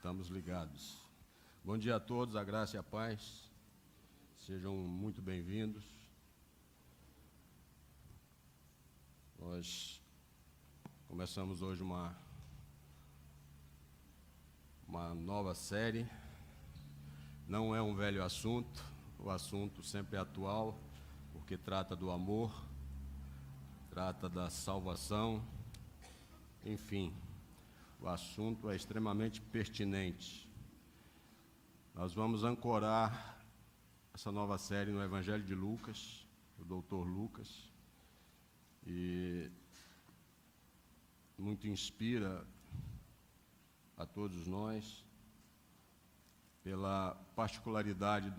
Estamos ligados. Bom dia a todos, a graça e a paz. Sejam muito bem-vindos. Nós começamos hoje uma nova série. Não é um velho assunto, o assunto sempre é atual, porque trata do amor, trata da salvação, enfim. O assunto é extremamente pertinente. Nós vamos ancorar essa nova série no Evangelho de Lucas, do Dr. Lucas, e muito inspira a todos nós pela particularidade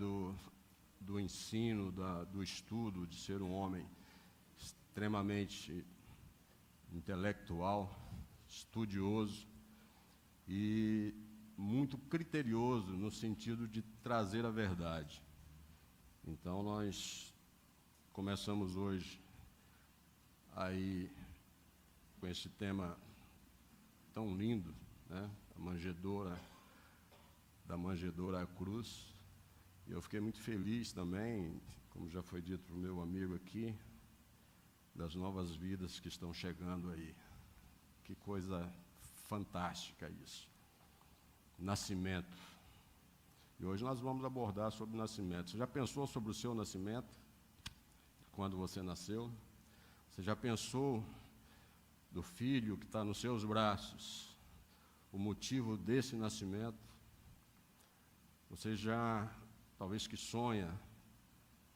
do ensino, do estudo, de ser um homem extremamente intelectual, estudioso e muito criterioso no sentido de trazer a verdade. Então, nós começamos hoje aí com esse tema tão lindo, né? Da manjedoura à cruz. E eu fiquei muito feliz também, como já foi dito para o meu amigo aqui, das novas vidas que estão chegando aí. Que coisa fantástica isso. Nascimento. E hoje nós vamos abordar sobre o nascimento. Você já pensou sobre o seu nascimento? Quando você nasceu? Você já pensou do filho que está nos seus braços? O motivo desse nascimento? Você já, talvez que sonha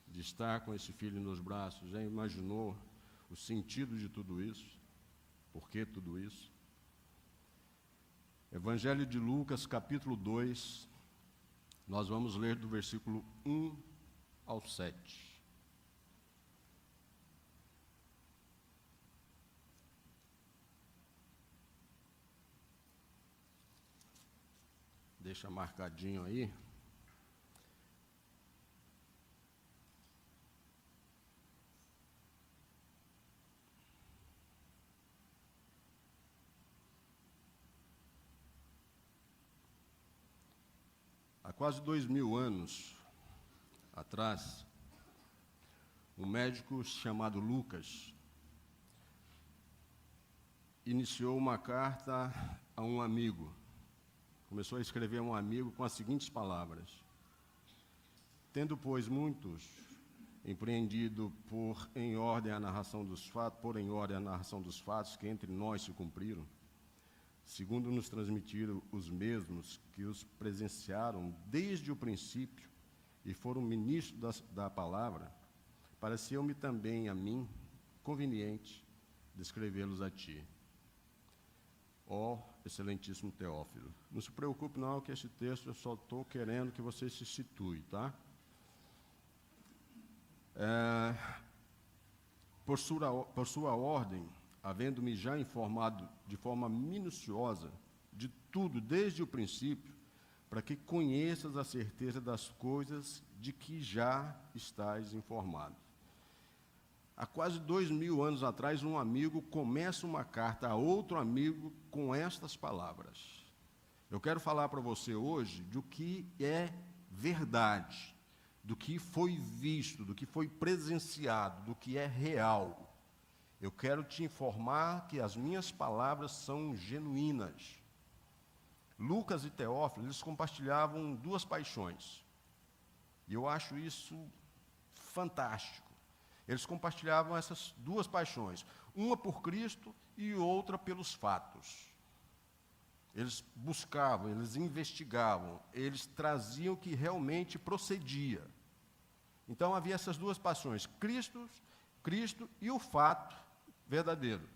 de estar com esse filho nos braços, já imaginou o sentido de tudo isso? Por que tudo isso? Evangelho de Lucas, capítulo 2, nós vamos ler do versículo 1 ao 7. Deixa marcadinho aí. Há quase 2000 anos atrás, um médico chamado Lucas iniciou uma carta a um amigo. Começou a escrever a um amigo com as seguintes palavras: tendo, pois, muitos empreendido pôr em ordem a narração dos fatos que entre nós se cumpriram, segundo nos transmitiram os mesmos que os presenciaram desde o princípio e foram ministros da palavra, pareceu-me também a mim conveniente descrevê-los a ti, ó excelentíssimo Teófilo. Não se preocupe não, que esse texto eu só estou querendo que você se situe, tá? Por sua ordem, havendo-me já informado de forma minuciosa de tudo desde o princípio, para que conheças a certeza das coisas de que já estás informado. Há quase 2000 anos atrás, um amigo começa uma carta a outro amigo com estas palavras. Eu quero falar para você hoje do que é verdade, do que foi visto, do que foi presenciado, do que é real. Eu quero te informar que as minhas palavras são genuínas. Lucas e Teófilo, eles compartilhavam duas paixões. E eu acho isso fantástico. Eles compartilhavam essas duas paixões, uma por Cristo e outra pelos fatos. Eles buscavam, eles investigavam, eles traziam o que realmente procedia. Então havia essas duas paixões, Cristo e o fato verdadeiro.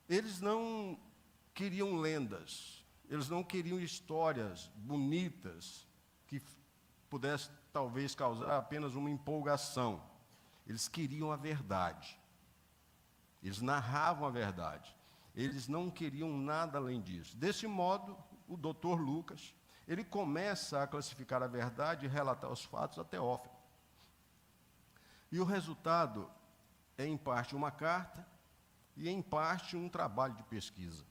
Eles não queriam lendas, eles não queriam histórias bonitas que pudessem talvez causar apenas uma empolgação. Eles queriam a verdade. Eles narravam a verdade. Eles não queriam nada além disso. Desse modo, o Dr. Lucas, ele começa a classificar a verdade e relatar os fatos a Teófilo. E o resultado é, em parte, uma carta e, em parte, um trabalho de pesquisa.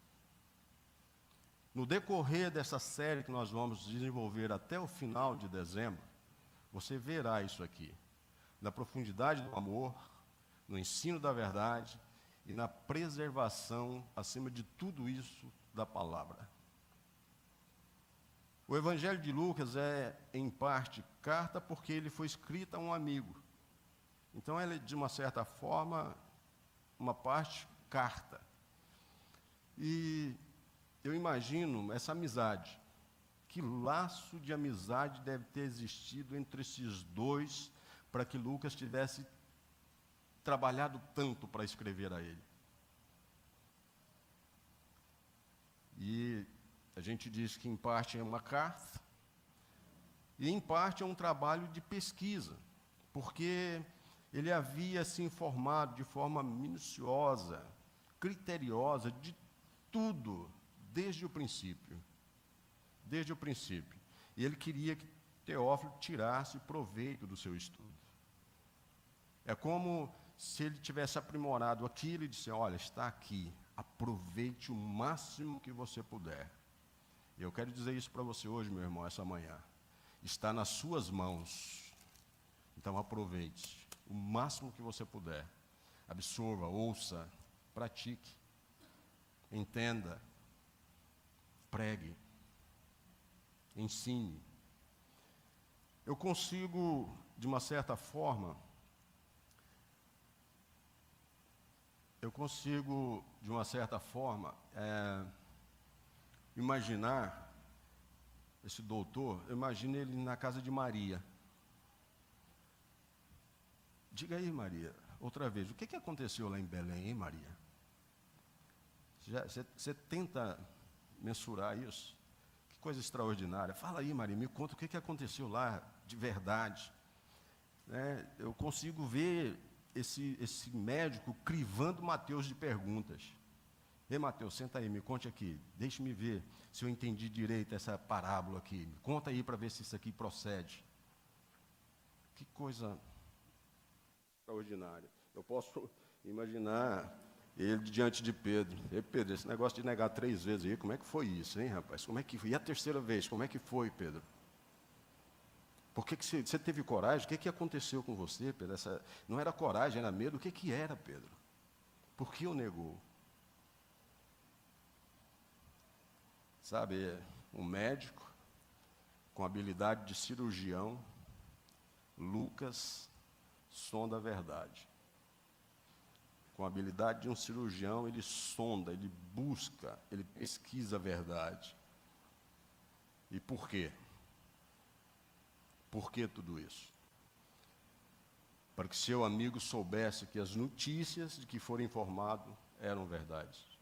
No decorrer dessa série que nós vamos desenvolver até o final de dezembro, você verá isso aqui, na profundidade do amor, no ensino da verdade e na preservação, acima de tudo isso, da palavra. O Evangelho de Lucas é, em parte, carta porque ele foi escrito a um amigo. Então, ele é, de uma certa forma, uma parte carta. E eu imagino essa amizade. Que laço de amizade deve ter existido entre esses dois para que Lucas tivesse trabalhado tanto para escrever a ele. E a gente diz que, em parte, é uma carta, e, em parte, é um trabalho de pesquisa, porque ele havia se informado de forma minuciosa, criteriosa, de tudo, desde o princípio. Desde o princípio. E ele queria que Teófilo tirasse proveito do seu estudo. É como se ele tivesse aprimorado aquilo e disse: olha, está aqui, aproveite o máximo que você puder. E eu quero dizer isso para você hoje, meu irmão, essa manhã. Está nas suas mãos. Então aproveite o máximo que você puder. Absorva, ouça, pratique, entenda, pregue, ensine. Eu consigo, de uma certa forma, imaginar esse doutor, eu imagino ele na casa de Maria. Diga aí, Maria, outra vez, o que aconteceu lá em Belém, hein, Maria? Você tenta mensurar isso? Que coisa extraordinária. Fala aí, Maria, me conta o que aconteceu lá de verdade. Eu consigo ver esse médico crivando Mateus de perguntas. Ei, Mateus, senta aí, me conte aqui, deixe-me ver se eu entendi direito essa parábola aqui. Me conta aí para ver se isso aqui procede. Que coisa extraordinária. Eu posso imaginar ele diante de Pedro. Ei, Pedro, esse negócio de negar 3 vezes aí, como é que foi isso, hein, rapaz? Como é que foi? E a terceira vez, como é que foi, Pedro? Por que você teve coragem? O que aconteceu com você, Pedro? Não era coragem, era medo. O que era, Pedro? Por que o negou? Sabe, um médico com habilidade de cirurgião, Lucas sonda a verdade. Com a habilidade de um cirurgião, ele sonda, ele busca, ele pesquisa a verdade. E por quê? Por que tudo isso? Para que seu amigo soubesse que as notícias de que for informado eram verdades.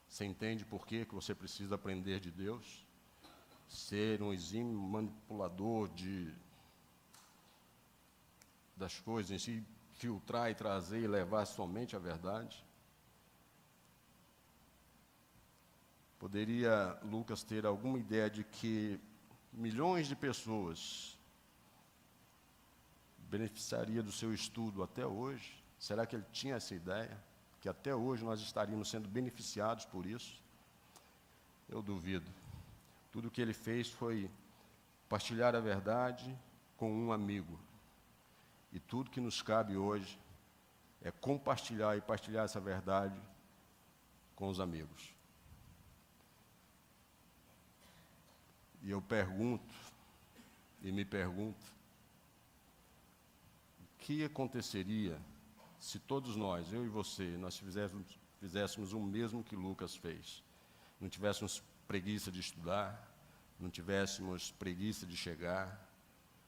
Você entende por que você precisa aprender de Deus? Ser um exímio manipulador das coisas em si, filtrar e trazer e levar somente a verdade? Poderia Lucas ter alguma ideia de que milhões de pessoas beneficiaria do seu estudo até hoje? Será que ele tinha essa ideia? Que até hoje nós estaríamos sendo beneficiados por isso? Eu duvido. Tudo o que ele fez foi partilhar a verdade com um amigo. E tudo que nos cabe hoje é compartilhar e partilhar essa verdade com os amigos. E eu pergunto, e me pergunto, o que aconteceria se todos nós, eu e você, nós fizéssemos o mesmo que Lucas fez? Não tivéssemos preguiça de estudar, não tivéssemos preguiça de chegar.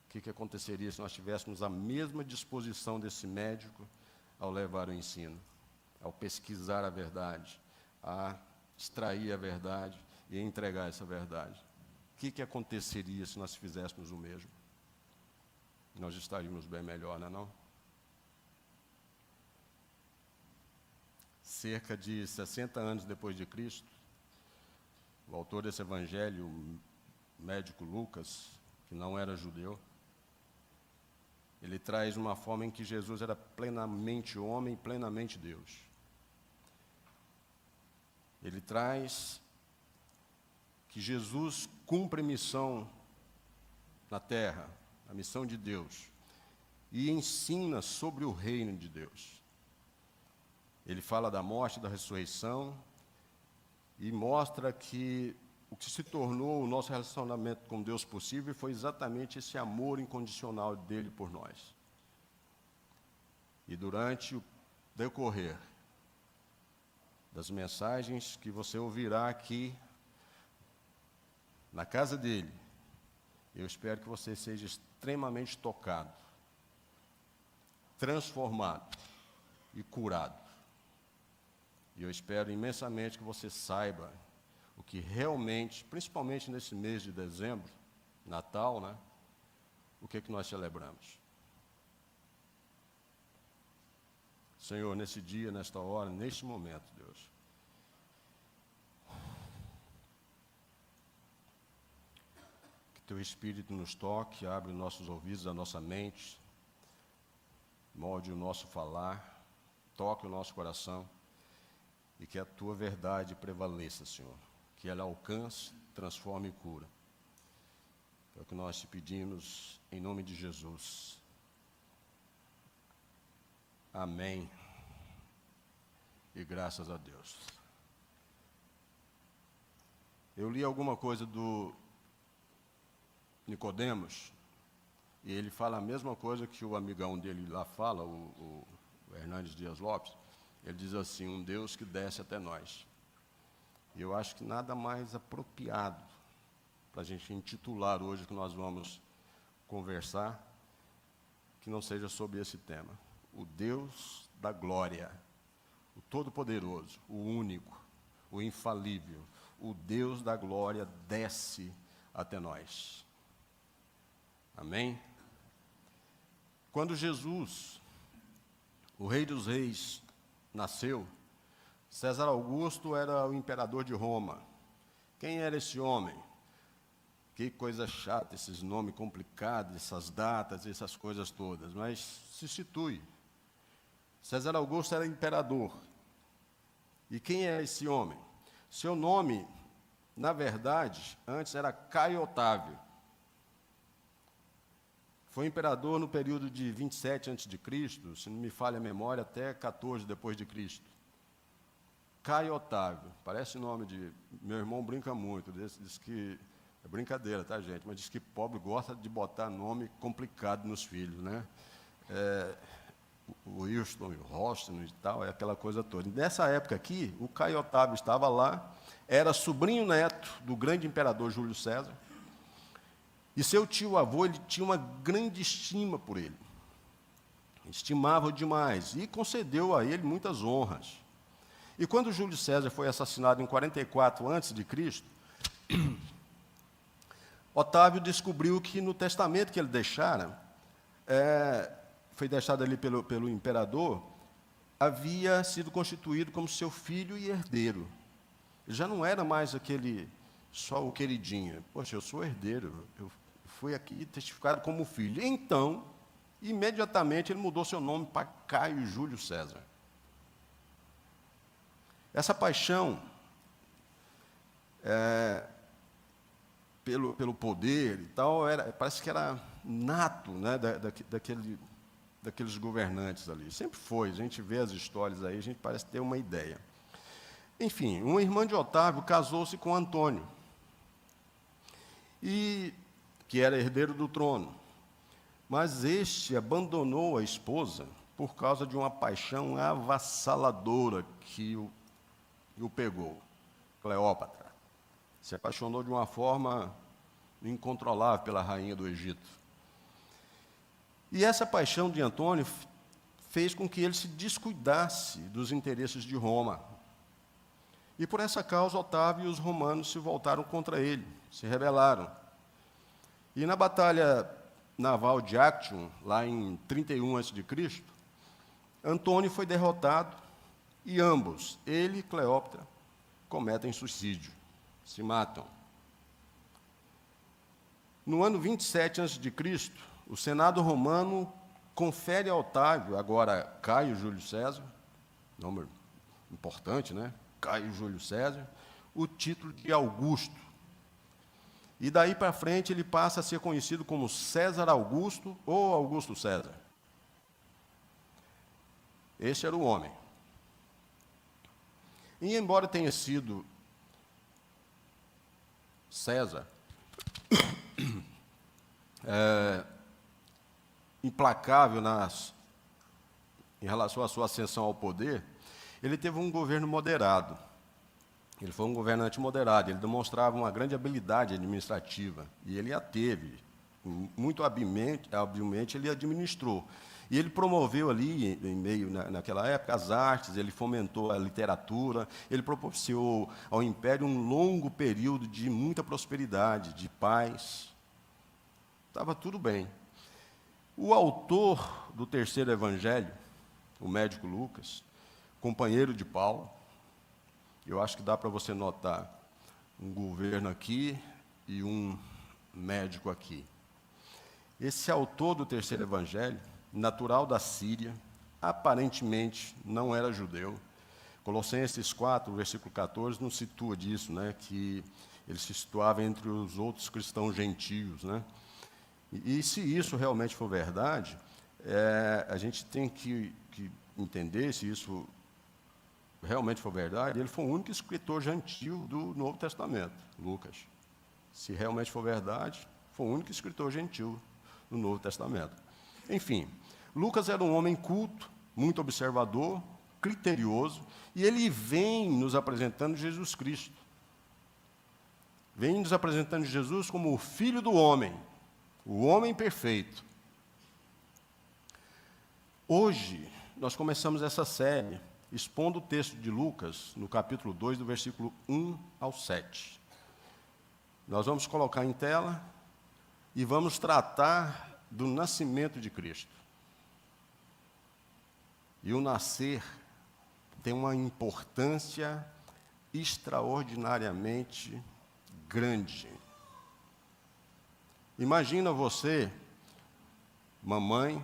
O que aconteceria se nós tivéssemos a mesma disposição desse médico ao levar o ensino, ao pesquisar a verdade, a extrair a verdade e entregar essa verdade? O que aconteceria se nós fizéssemos o mesmo? Nós estaríamos bem melhor, não é não? Cerca de 60 anos depois de Cristo, o autor desse evangelho, o médico Lucas, que não era judeu, ele traz uma forma em que Jesus era plenamente homem e plenamente Deus. Ele traz que Jesus cumpre missão na terra, a missão de Deus, e ensina sobre o reino de Deus. Ele fala da morte e da ressurreição e mostra que o que se tornou o nosso relacionamento com Deus possível foi exatamente esse amor incondicional dele por nós. E durante o decorrer das mensagens que você ouvirá aqui na casa dele, eu espero que você seja extremamente tocado, transformado e curado. E eu espero imensamente que você saiba o que realmente, principalmente nesse mês de dezembro, Natal, né? O que nós celebramos. Senhor, nesse dia, nesta hora, neste momento, Deus, que Teu Espírito nos toque, abre os nossos ouvidos, a nossa mente, molde o nosso falar, toque o nosso coração, e que a Tua verdade prevaleça, Senhor, que ela alcance, transforme e cura. É o que nós te pedimos, em nome de Jesus. Amém. E graças a Deus. Eu li alguma coisa do Nicodemos, e ele fala a mesma coisa que o amigão dele lá fala, o Hernandes Dias Lopes. Ele diz assim: um Deus que desce até nós. E eu acho que nada mais apropriado para a gente intitular hoje o que nós vamos conversar, que não seja sobre esse tema. O Deus da glória, o Todo-Poderoso, o único, o infalível, o Deus da glória desce até nós. Amém? Quando Jesus, o Rei dos Reis, nasceu, César Augusto era o imperador de Roma. Quem era esse homem? Que coisa chata, esses nomes complicados, essas datas, essas coisas todas, mas se situe. César Augusto era imperador. E quem é esse homem? Seu nome, na verdade, antes era Caio Otávio. Foi imperador no período de 27 a.C., se não me falha a memória, até 14 depois de Cristo. Caio Otávio, parece nome de... Meu irmão brinca muito, diz que... É brincadeira, tá, gente? Mas diz que pobre gosta de botar nome complicado nos filhos, né? O Wilson, o Roston e tal, é aquela coisa toda. Nessa época aqui, o Caio Otávio estava lá, era sobrinho-neto do grande imperador Júlio César, e seu tio-avô, ele tinha uma grande estima por ele. Estimava-o demais e concedeu a ele muitas honras. E quando Júlio César foi assassinado em 44 a.C., Otávio descobriu que no testamento que ele deixara, foi deixado ali pelo imperador, havia sido constituído como seu filho e herdeiro. Ele já não era mais aquele, só o queridinho. Poxa, eu sou herdeiro, eu fui aqui testificado como filho. Então, imediatamente ele mudou seu nome para Caio Júlio César. Essa paixão pelo poder e tal, parece que era nato, né, daqueles governantes ali. Sempre foi, a gente vê as histórias aí, a gente parece ter uma ideia. Enfim, uma irmã de Otávio casou-se com Antônio, que era herdeiro do trono. Mas este abandonou a esposa por causa de uma paixão avassaladora que o pegou. Cleópatra se apaixonou de uma forma incontrolável pela rainha do Egito. E essa paixão de Antônio fez com que ele se descuidasse dos interesses de Roma. E por essa causa, Otávio e os romanos se voltaram contra ele, se rebelaram. E na batalha naval de Actium, lá em 31 a.C., Antônio foi derrotado e ambos, ele e Cleópatra, cometem suicídio, se matam. No ano 27 a.C., o Senado romano confere a Otávio, agora Caio Júlio César, nome importante, né? Caio Júlio César, o título de Augusto, E daí para frente ele passa a ser conhecido como César Augusto ou Augusto César. Esse era o homem. E embora tenha sido César implacável em relação à sua ascensão ao poder, ele teve um governo moderado. Ele foi um governante moderado, ele demonstrava uma grande habilidade administrativa, e ele a teve. Muito habilmente ele administrou. E ele promoveu ali, naquela época, as artes, ele fomentou a literatura, ele propiciou ao Império um longo período de muita prosperidade, de paz. Estava tudo bem. O autor do terceiro evangelho, o médico Lucas, companheiro de Paulo, eu acho que dá para você notar um governo aqui e um médico aqui. Esse autor do terceiro evangelho, natural da Síria, aparentemente não era judeu. Colossenses 4, versículo 14, nos situa disso, né, que ele se situava entre os outros cristãos gentios, né? E se isso realmente for verdade, a gente tem que entender se isso realmente for verdade. Ele foi o único escritor gentil do Novo Testamento, Lucas. Se realmente for verdade, foi o único escritor gentil do Novo Testamento. Enfim, Lucas era um homem culto, muito observador, criterioso, e ele vem nos apresentando Jesus Cristo. Vem nos apresentando Jesus como o Filho do homem, o homem perfeito. Hoje, nós começamos essa série expondo o texto de Lucas, no capítulo 2, do versículo 1 ao 7. Nós vamos colocar em tela e vamos tratar do nascimento de Cristo. E o nascer tem uma importância extraordinariamente grande. Imagina você, mamãe,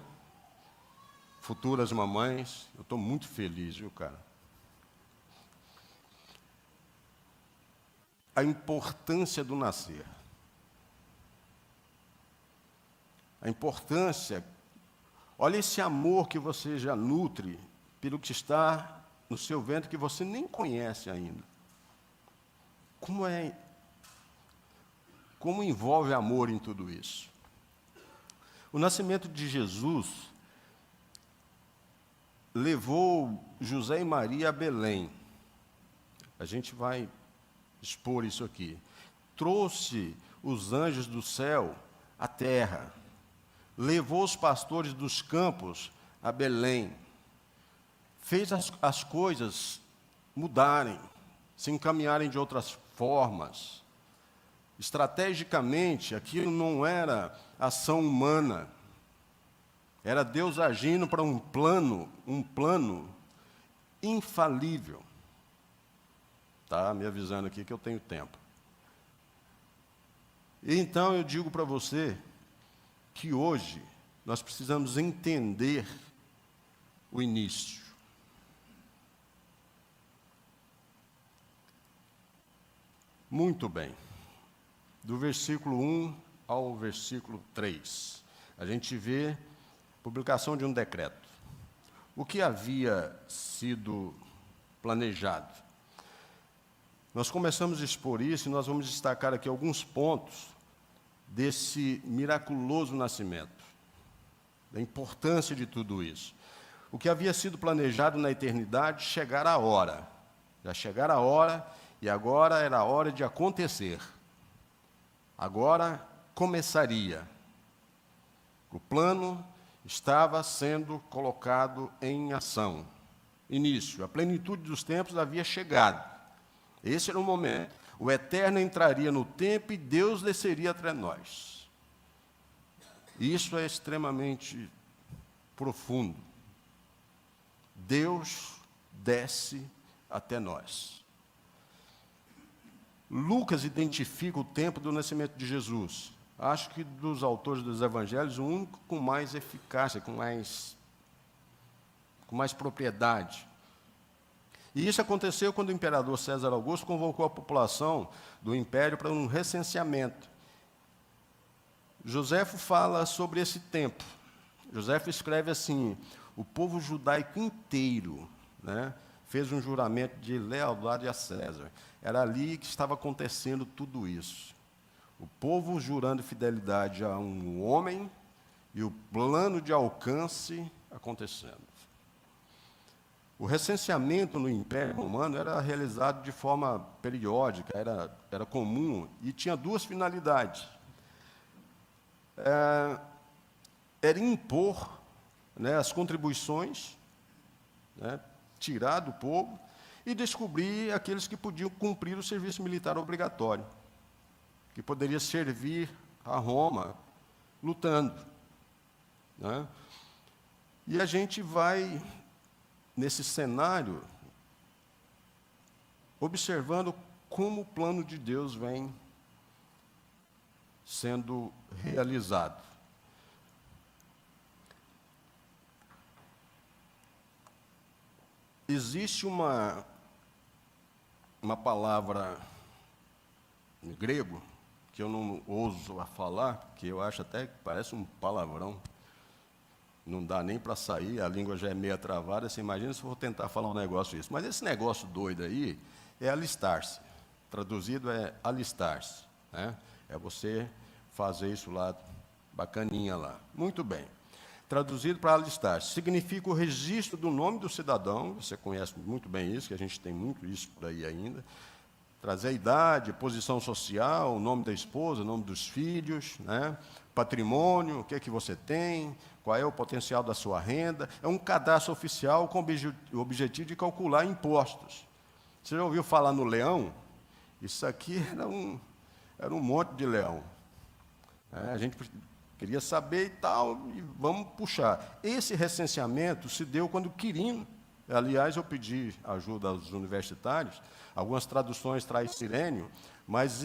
futuras mamães, eu estou muito feliz, viu, cara? A importância do nascer. A importância, olha esse amor que você já nutre pelo que está no seu ventre, que você nem conhece ainda. Como envolve amor em tudo isso? O nascimento de Jesus levou José e Maria a Belém. A gente vai expor isso aqui. Trouxe os anjos do céu à terra. Levou os pastores dos campos a Belém. Fez as coisas mudarem, se encaminharem de outras formas. Estrategicamente, aquilo não era ação humana. Era Deus agindo para um plano infalível. Tá me avisando aqui que eu tenho tempo. E então eu digo para você que hoje nós precisamos entender o início. Muito bem. Do versículo 1 ao versículo 3, a gente vê publicação de um decreto. O que havia sido planejado? Nós começamos a expor isso e nós vamos destacar aqui alguns pontos desse miraculoso nascimento, da importância de tudo isso. O que havia sido planejado na eternidade, chegar a hora. Já chegara a hora e agora era a hora de acontecer. Agora começaria. O plano estava sendo colocado em ação. Início, a plenitude dos tempos havia chegado. Esse era o momento. O Eterno entraria no tempo e Deus desceria até nós. Isso é extremamente profundo. Deus desce até nós. Lucas identifica o tempo do nascimento de Jesus. Acho que dos autores dos evangelhos, o único com mais eficácia, com mais propriedade. E isso aconteceu quando o imperador César Augusto convocou a população do império para um recenseamento. Joséfo fala sobre esse tempo. Joséfo escreve assim: o povo judaico inteiro, né, fez um juramento de lealdade a César. Era ali que estava acontecendo tudo isso. O povo jurando fidelidade a um homem e o plano de alcance acontecendo. O recenseamento no Império Romano era realizado de forma periódica, era comum, e tinha duas finalidades. Era impor, né, as contribuições, né, tirar do povo, e descobrir aqueles que podiam cumprir o serviço militar obrigatório, que poderia servir a Roma lutando, né? E a gente vai, nesse cenário, observando como o plano de Deus vem sendo realizado. Existe uma palavra em grego, que eu não ouso a falar, que eu acho até que parece um palavrão. Não dá nem para sair, a língua já é meio travada, você imagina se eu vou tentar falar um negócio isso. Mas esse negócio doido aí é alistar-se. Traduzido é alistar-se, né? É você fazer isso lá, bacaninha lá. Muito bem. Traduzido para alistar-se. Significa o registro do nome do cidadão, você conhece muito bem isso, que a gente tem muito isso por aí ainda. Trazer a idade, posição social, o nome da esposa, o nome dos filhos, né? Patrimônio, o que é que você tem, qual é o potencial da sua renda. É um cadastro oficial com o objetivo de calcular impostos. Você já ouviu falar no leão? Isso aqui era um monte de leão. A gente queria saber e tal, e vamos puxar. Esse recenseamento se deu quando Quirino, aliás, eu pedi ajuda aos universitários, algumas traduções traz Cirênio, mas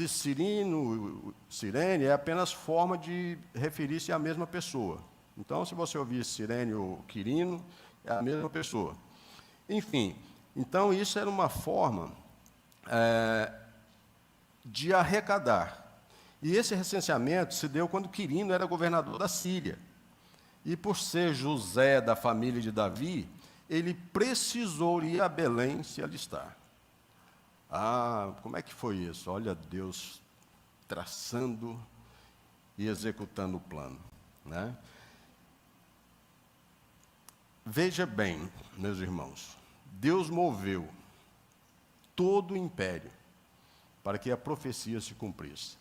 Cirene é apenas forma de referir-se à mesma pessoa. Então, se você ouvir Cirênio ou Quirino, é a mesma pessoa. Enfim, então isso era uma forma de arrecadar. E esse recenseamento se deu quando Quirino era governador da Síria. E por ser José da família de Davi, ele precisou ir a Belém se alistar. Como é que foi isso? Olha Deus traçando e executando o plano, né? Veja bem, meus irmãos, Deus moveu todo o império para que a profecia se cumprisse.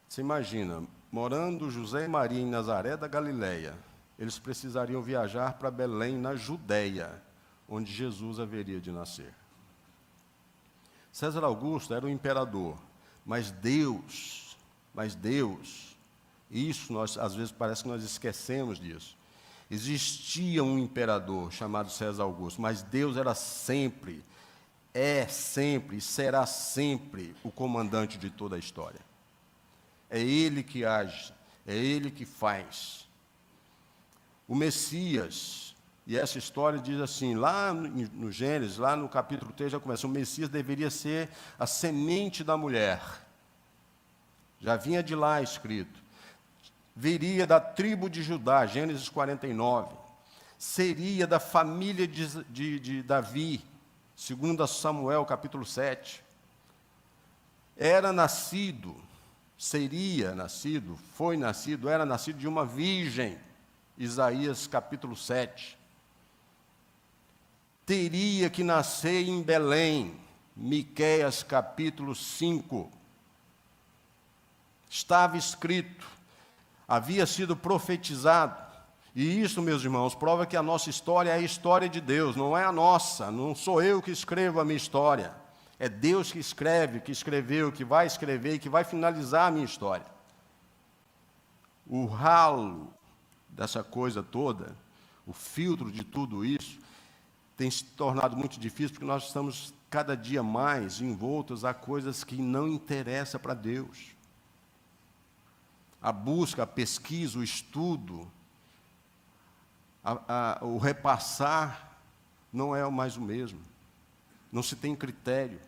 Você imagina, morando José e Maria em Nazaré da Galileia, eles precisariam viajar para Belém, na Judéia, onde Jesus haveria de nascer. César Augusto era o imperador, mas Deus, isso nós, às vezes, parece que nós esquecemos disso. Existia um imperador chamado César Augusto, mas Deus era sempre, é sempre e será sempre o comandante de toda a história. É Ele que age, é Ele que faz. O Messias, e essa história diz assim, lá no Gênesis, lá no capítulo 3 já começa, o Messias deveria ser a semente da mulher. Já vinha de lá escrito. Viria da tribo de Judá, Gênesis 49. Seria da família de Davi, segundo Samuel, capítulo 7. Era nascido de uma virgem, Isaías capítulo 7. Teria que nascer em Belém, Miqueias capítulo 5. Estava escrito, havia sido profetizado, e isso, meus irmãos, prova que a nossa história é a história de Deus, não é a nossa, não sou eu que escrevo a minha história, é Deus que escreve, que escreveu, que vai escrever e que vai finalizar a minha história. O ralo dessa coisa toda, o filtro de tudo isso, tem se tornado muito difícil, porque nós estamos cada dia mais envoltos a coisas que não interessam para Deus. A busca, a pesquisa, o estudo, o repassar, não é mais o mesmo. Não se tem critério.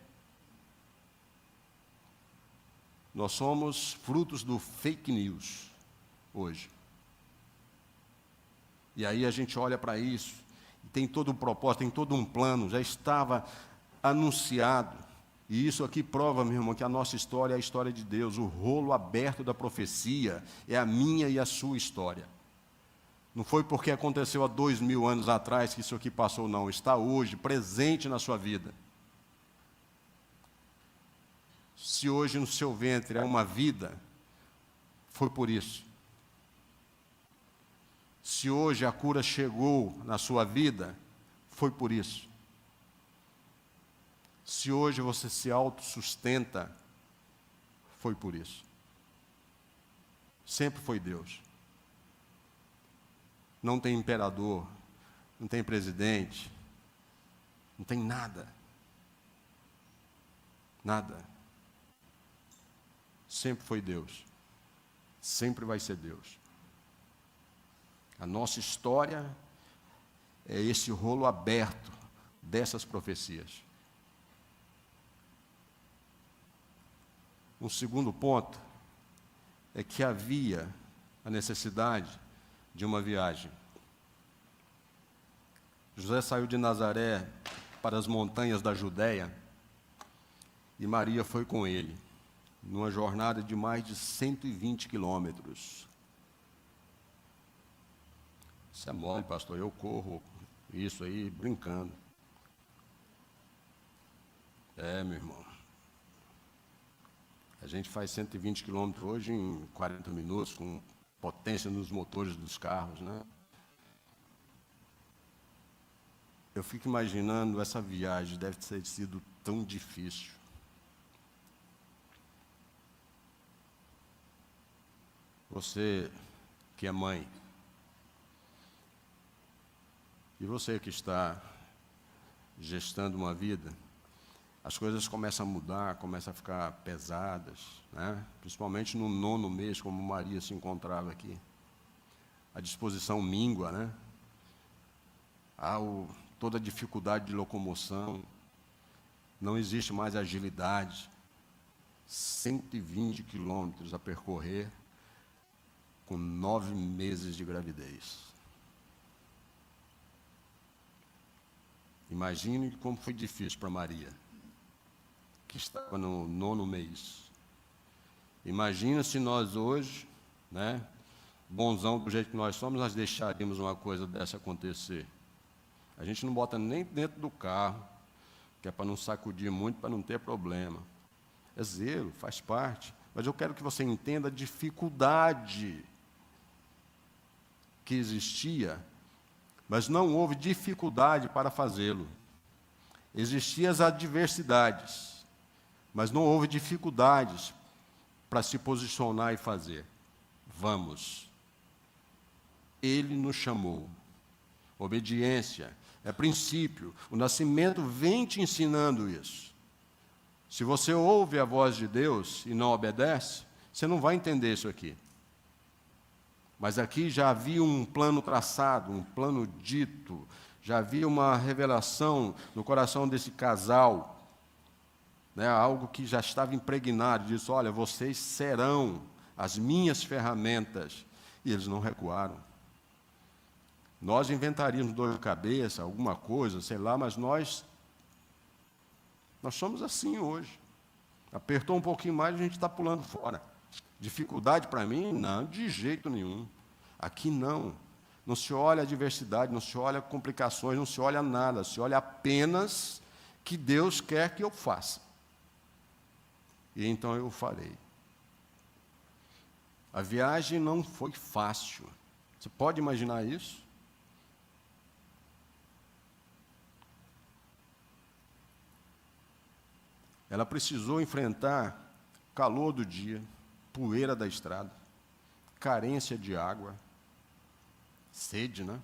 Nós somos frutos do fake news hoje. E aí a gente olha para isso, tem todo um propósito, tem todo um plano, já estava anunciado. E isso aqui prova, meu irmão, que a nossa história é a história de Deus. O rolo aberto da profecia é a minha e a sua história. Não foi porque aconteceu há 2000 anos atrás que isso aqui passou, não. Está hoje, presente na sua vida. Se hoje no seu ventre é uma vida, foi por isso. Se hoje a cura chegou na sua vida, foi por isso. Se hoje você se autossustenta, foi por isso. Sempre foi Deus. Não tem imperador, não tem presidente, não tem nada. Nada. Sempre foi Deus. Sempre vai ser Deus. A nossa história é esse rolo aberto dessas profecias. Um segundo ponto é que havia a necessidade de uma viagem. José saiu de Nazaré para as montanhas da Judéia e Maria foi com ele, numa jornada de mais de 120 quilômetros. Isso é mole, pastor, eu corro isso aí brincando. Meu irmão. A gente faz 120 quilômetros hoje em 40 minutos, com potência nos motores dos carros, né? Eu fico imaginando essa viagem, deve ter sido tão difícil. Você que é mãe, e você que está gestando uma vida, as coisas começam a mudar, começam a ficar pesadas, né? Principalmente no 9º mês, como Maria se encontrava aqui. A disposição míngua, né? Toda a dificuldade de locomoção, não existe mais agilidade. 120 quilômetros a percorrer com 9 meses de gravidez. Imagine como foi difícil para Maria, que estava no 9º mês. Imagina se nós hoje, né, bonzão do jeito que nós somos, nós deixaríamos uma coisa dessa acontecer. A gente não bota nem dentro do carro, que é para não sacudir muito, para não ter problema. É zelo, faz parte. Mas eu quero que você entenda a dificuldade que existia, mas não houve dificuldade para fazê-lo. Existiam as adversidades, mas não houve dificuldades para se posicionar e fazer. Vamos. Ele nos chamou. Obediência é princípio. O nascimento vem te ensinando isso. Se você ouve a voz de Deus e não obedece, você não vai entender isso aqui. Mas aqui já havia um plano traçado, um plano dito, já havia uma revelação no coração desse casal, né, algo que já estava impregnado, disse, olha, vocês serão as minhas ferramentas. E eles não recuaram. Nós inventaríamos dor de cabeça, alguma coisa, sei lá, mas nós somos assim hoje. Apertou um pouquinho mais, a gente está pulando fora. Dificuldade para mim? Não, de jeito nenhum. Aqui não. Não se olha a adversidade, não se olha complicações, não se olha nada. Se olha apenas que Deus quer que eu faça. E então eu farei. A viagem não foi fácil. Você pode imaginar isso? Ela precisou enfrentar o calor do dia, poeira da estrada, carência de água, sede, né?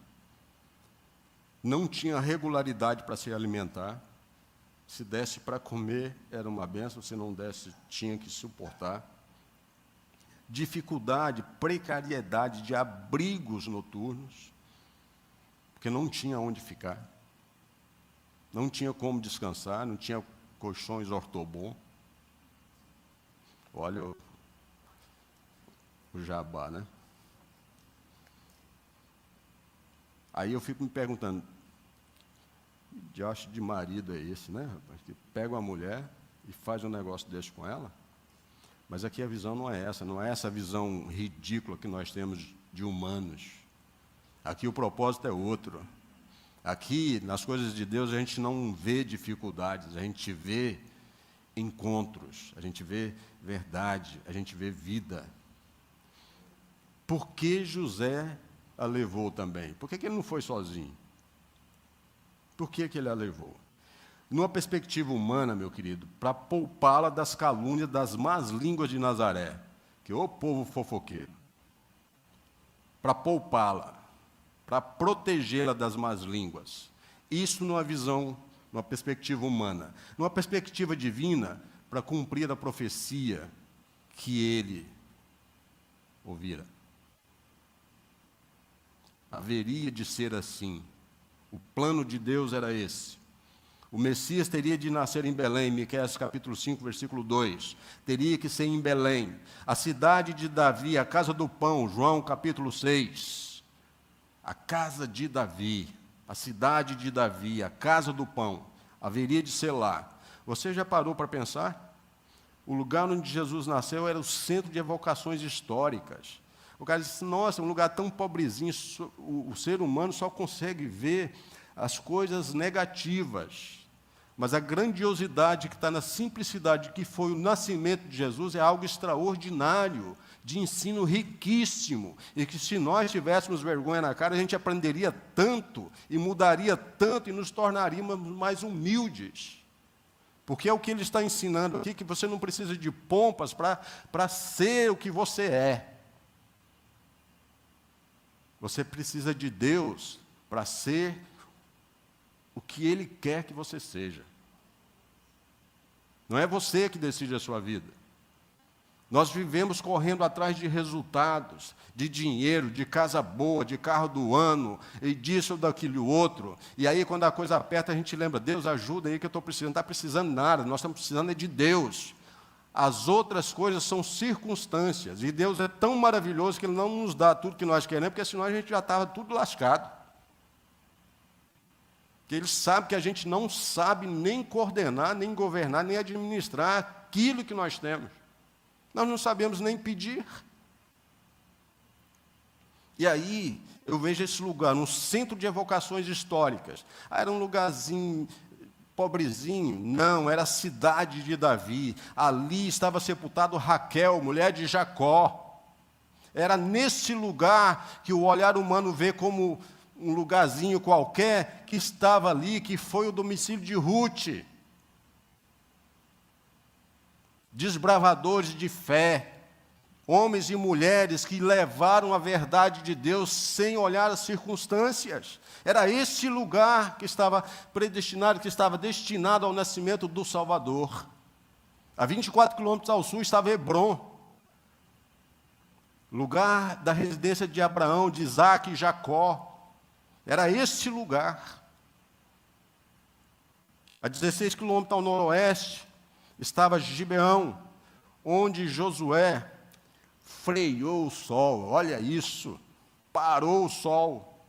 Não tinha regularidade para se alimentar. Se desse para comer, era uma benção, se não desse, tinha que suportar. Dificuldade, precariedade de abrigos noturnos, porque não tinha onde ficar. Não tinha como descansar, não tinha colchões ortobon. Olha o jabá, né? Aí eu fico me perguntando, que diacho de marido é esse, né, rapaz? Que pega uma mulher e faz um negócio desse com ela? Mas aqui a visão não é essa visão ridícula que nós temos de humanos. Aqui o propósito é outro. Aqui, nas coisas de Deus, a gente não vê dificuldades, a gente vê encontros, a gente vê verdade, a gente vê vida. Por que José a levou também? Por que ele não foi sozinho? Por que ele a levou? Numa perspectiva humana, meu querido, para poupá-la das calúnias das más línguas de Nazaré, que é o povo fofoqueiro. Para poupá-la, para protegê-la das más línguas. Isso numa visão, numa perspectiva humana. Numa perspectiva divina, para cumprir a profecia que ele ouvira. Haveria de ser assim. O plano de Deus era esse. O Messias teria de nascer em Belém, Miqueias capítulo 5, versículo 2. Teria que ser em Belém. A cidade de Davi, a casa do pão, João capítulo 6. A casa de Davi, a cidade de Davi, a casa do pão, haveria de ser lá. Você já parou para pensar? O lugar onde Jesus nasceu era o centro de evocações históricas. O cara disse, nossa, um lugar tão pobrezinho, o ser humano só consegue ver as coisas negativas. Mas a grandiosidade que está na simplicidade que foi o nascimento de Jesus é algo extraordinário, de ensino riquíssimo, e que se nós tivéssemos vergonha na cara, a gente aprenderia tanto, e mudaria tanto, e nos tornaríamos mais humildes. Porque é o que ele está ensinando aqui, que você não precisa de pompas para ser o que você é. Você precisa de Deus para ser o que Ele quer que você seja. Não é você que decide a sua vida. Nós vivemos correndo atrás de resultados, de dinheiro, de casa boa, de carro do ano, e disso ou daquilo outro. E aí, quando a coisa aperta, a gente lembra, Deus, ajuda aí que eu estou precisando. Não está precisando nada, nós estamos precisando é de Deus. As outras coisas são circunstâncias, e Deus é tão maravilhoso que Ele não nos dá tudo que nós queremos, porque senão a gente já estava tudo lascado. Porque Ele sabe que a gente não sabe nem coordenar, nem governar, nem administrar aquilo que nós temos. Nós não sabemos nem pedir. E aí, eu vejo esse lugar, um centro de evocações históricas. Era um lugarzinho pobrezinho? Não, era a cidade de Davi. Ali estava sepultado Raquel, mulher de Jacó. Era nesse lugar que o olhar humano vê como um lugarzinho qualquer, que estava ali, que foi o domicílio de Ruth. Desbravadores de fé, homens e mulheres que levaram a verdade de Deus sem olhar as circunstâncias. Era esse lugar que estava predestinado, que estava destinado ao nascimento do Salvador. A 24 quilômetros ao sul estava Hebrom, lugar da residência de Abraão, de Isaac e Jacó. Era esse lugar. A 16 quilômetros ao noroeste estava Gibeão, onde Josué freou o sol. Olha isso, parou o sol.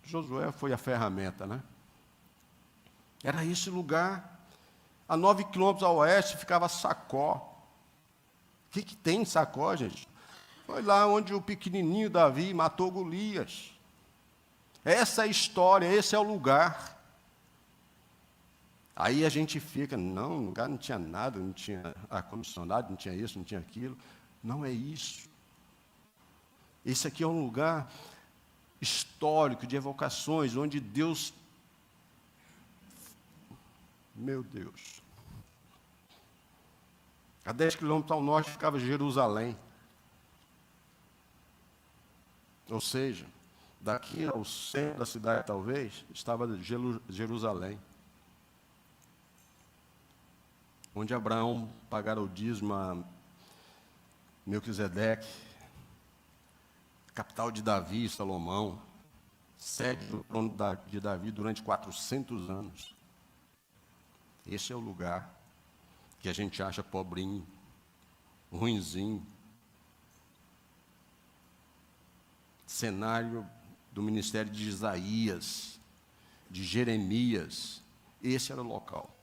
Josué foi a ferramenta, né? Era esse lugar. A 9 quilômetros ao oeste ficava Sacó. O que tem em Sacó, gente? Foi lá onde o pequenininho Davi matou Golias. Essa é a história, esse é o lugar. Aí a gente fica, não, o lugar não tinha nada, não tinha ar-condicionado, não tinha isso, não tinha aquilo. Não é isso. Esse aqui é um lugar histórico, de evocações, onde Deus... Meu Deus. A 10 quilômetros ao norte ficava Jerusalém. Ou seja, daqui ao centro da cidade, talvez, estava Jerusalém. Onde Abraão pagara o dízimo a Melquisedeque, capital de Davi e Salomão, sede do trono de Davi durante 400 anos. Esse é o lugar. que a gente acha pobrinho, ruinzinho. Cenário do ministério de Isaías, de Jeremias, esse era o local.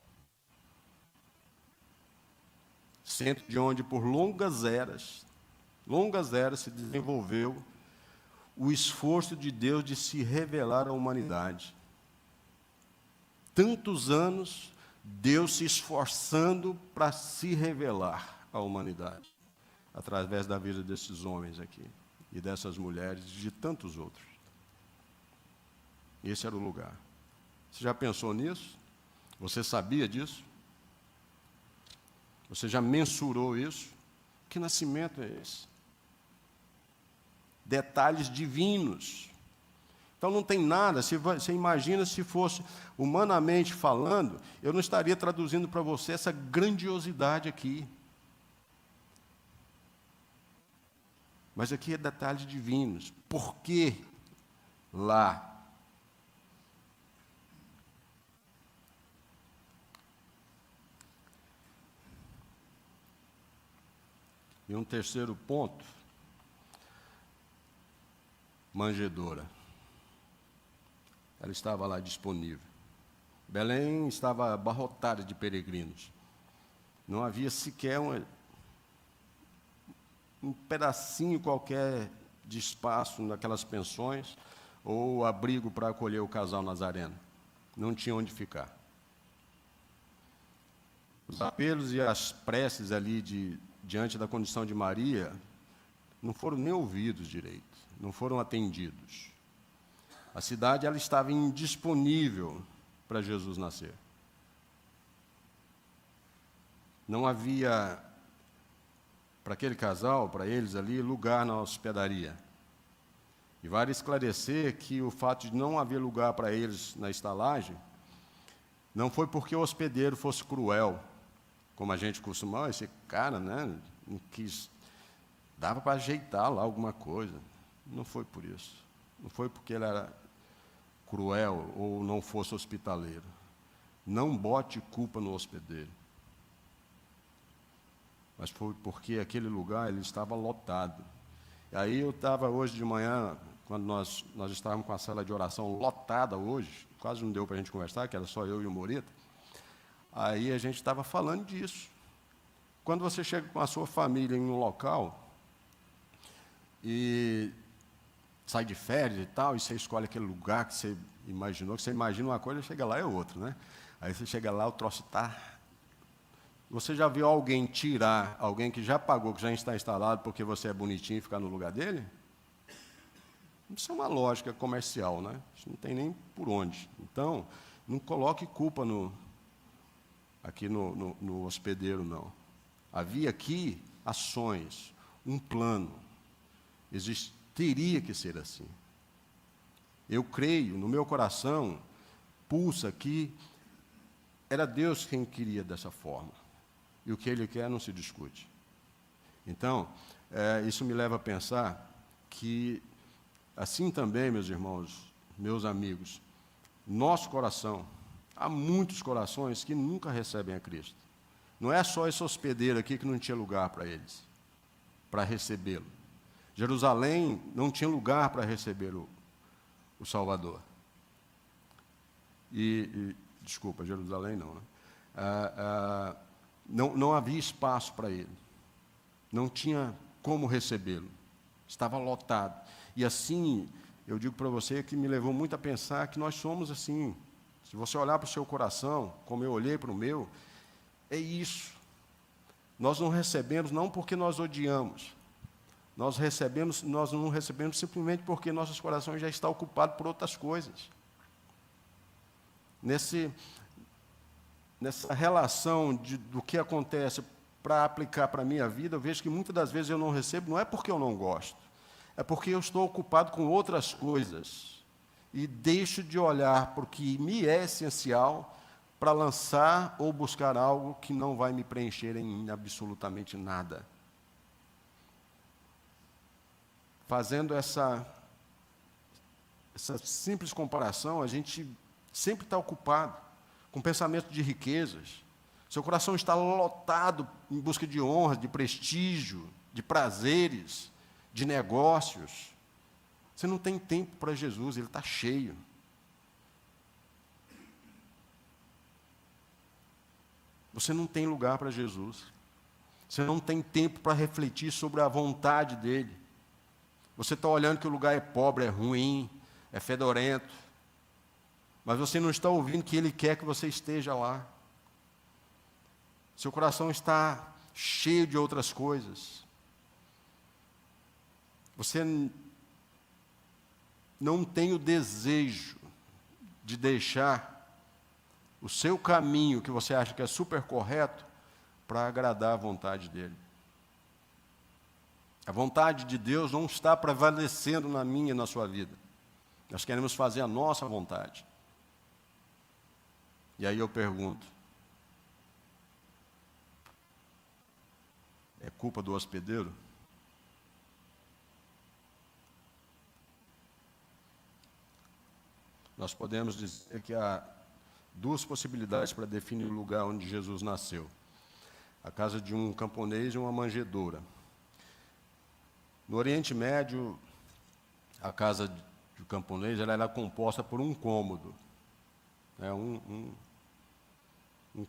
Centro de onde, por longas eras se desenvolveu o esforço de Deus de se revelar à humanidade. Tantos anos, Deus se esforçando para se revelar à humanidade, através da vida desses homens aqui, e dessas mulheres, e de tantos outros. Esse era o lugar. Você já pensou nisso? Você sabia disso? Você já mensurou isso? Que nascimento é esse? Detalhes divinos. Então não tem nada, você imagina se fosse humanamente falando, eu não estaria traduzindo para você essa grandiosidade aqui. Mas aqui é detalhes divinos. Por que lá? E um terceiro ponto, manjedoura. Ela estava lá disponível. Belém estava abarrotada de peregrinos. Não havia sequer um pedacinho qualquer de espaço naquelas pensões ou abrigo para acolher o casal nazareno. Não tinha onde ficar. Os apelos e as preces ali diante da condição de Maria não foram nem ouvidos direito, não foram atendidos. A cidade ela estava indisponível para Jesus nascer. Não havia, para aquele casal, para eles ali, lugar na hospedaria. E vale esclarecer que o fato de não haver lugar para eles na estalagem não foi porque o hospedeiro fosse cruel, como a gente costuma, esse cara, né, não quis, dava para ajeitar lá alguma coisa. Não foi por isso. Não foi porque ele era cruel ou não fosse hospitaleiro. Não bote culpa no hospedeiro. Mas foi porque aquele lugar ele estava lotado. E aí eu estava hoje de manhã, quando nós estávamos com a sala de oração lotada hoje, quase não deu para a gente conversar, que era só eu e o Morita. Aí a gente estava falando disso. Quando você chega com a sua família em um local e sai de férias e tal, e você escolhe aquele lugar que você imaginou, que você imagina uma coisa, chega lá é outra, né? Aí você chega lá, o troço está... Você já viu alguém tirar, alguém que já pagou, que já está instalado, porque você é bonitinho e ficar no lugar dele? Isso é uma lógica comercial, né? Isso não tem nem por onde. Então, não coloque culpa aqui no hospedeiro, não. Havia aqui ações, um plano. Teria que ser assim. Eu creio, no meu coração, pulsa que era Deus quem queria dessa forma. E o que Ele quer não se discute. Então, isso me leva a pensar que, assim também, meus irmãos, meus amigos, nosso coração, há muitos corações que nunca recebem a Cristo. Não é só esse hospedeiro aqui que não tinha lugar para eles, para recebê-lo. Jerusalém não tinha lugar para receber o Salvador. Desculpa, Jerusalém não, né? Não havia espaço para ele. Não tinha como recebê-lo. Estava lotado. E assim, eu digo para você que me levou muito a pensar que nós somos assim. Se você olhar para o seu coração, como eu olhei para o meu, é isso. Nós não recebemos não porque nós odiamos. Nós não recebemos simplesmente porque nossos corações já estão ocupados por outras coisas. Nessa relação do que acontece para aplicar para a minha vida, eu vejo que muitas das vezes eu não recebo, não é porque eu não gosto, é porque eu estou ocupado com outras coisas e deixo de olhar para o que me é essencial para lançar ou buscar algo que não vai me preencher em absolutamente nada. Fazendo essa simples comparação, a gente sempre está ocupado com pensamento de riquezas. Seu coração está lotado em busca de honra, de prestígio, de prazeres, de negócios. Você não tem tempo para Jesus, ele está cheio. Você não tem lugar para Jesus. Você não tem tempo para refletir sobre a vontade dele. Você está olhando que o lugar é pobre, é ruim, é fedorento. Mas você não está ouvindo que ele quer que você esteja lá. Seu coração está cheio de outras coisas. Você não tem o desejo de deixar o seu caminho, que você acha que é super correto, para agradar a vontade dele. A vontade de Deus não está prevalecendo na minha e na sua vida. Nós queremos fazer a nossa vontade. E aí eu pergunto, é culpa do hospedeiro? Nós podemos dizer que há duas possibilidades para definir o lugar onde Jesus nasceu. A casa de um camponês e uma manjedoura. No Oriente Médio, a casa do camponês ela era composta por um cômodo, né, um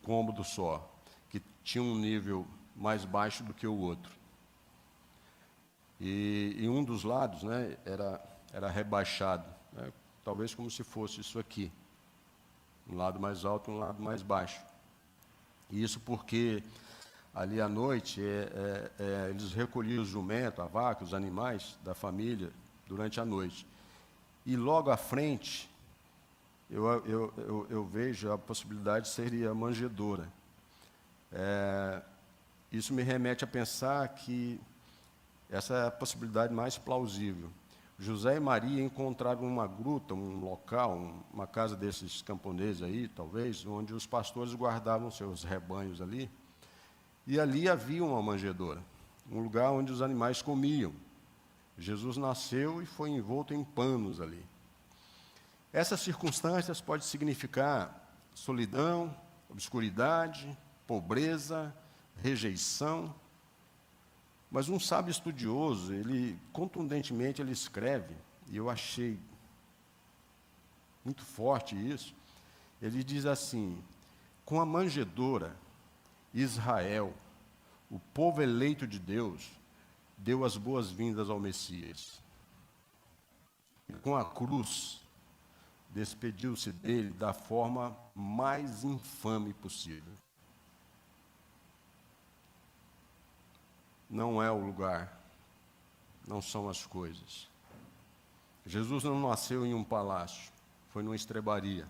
cômodo só, que tinha um nível mais baixo do que o outro. E um dos lados, né, era rebaixado, né, talvez como se fosse isso aqui. Um lado mais alto e um lado mais baixo. E isso porque ali à noite eles recolhiam o jumento, a vaca, os animais da família durante a noite. E logo à frente, eu vejo a possibilidade seria a manjedoura. Isso me remete a pensar que essa é a possibilidade mais plausível. José e Maria encontraram uma gruta, um local, uma casa desses camponeses aí, talvez, onde os pastores guardavam seus rebanhos ali, e ali havia uma manjedoura, um lugar onde os animais comiam. Jesus nasceu e foi envolto em panos ali. Essas circunstâncias podem significar solidão, obscuridade, pobreza, rejeição. Mas um sábio estudioso, ele contundentemente ele escreve, e eu achei muito forte isso, ele diz assim: com a manjedoura, Israel, o povo eleito de Deus, deu as boas-vindas ao Messias. E com a cruz, despediu-se dele da forma mais infame possível. Não é o lugar, não são as coisas. Jesus não nasceu em um palácio, foi numa estrebaria,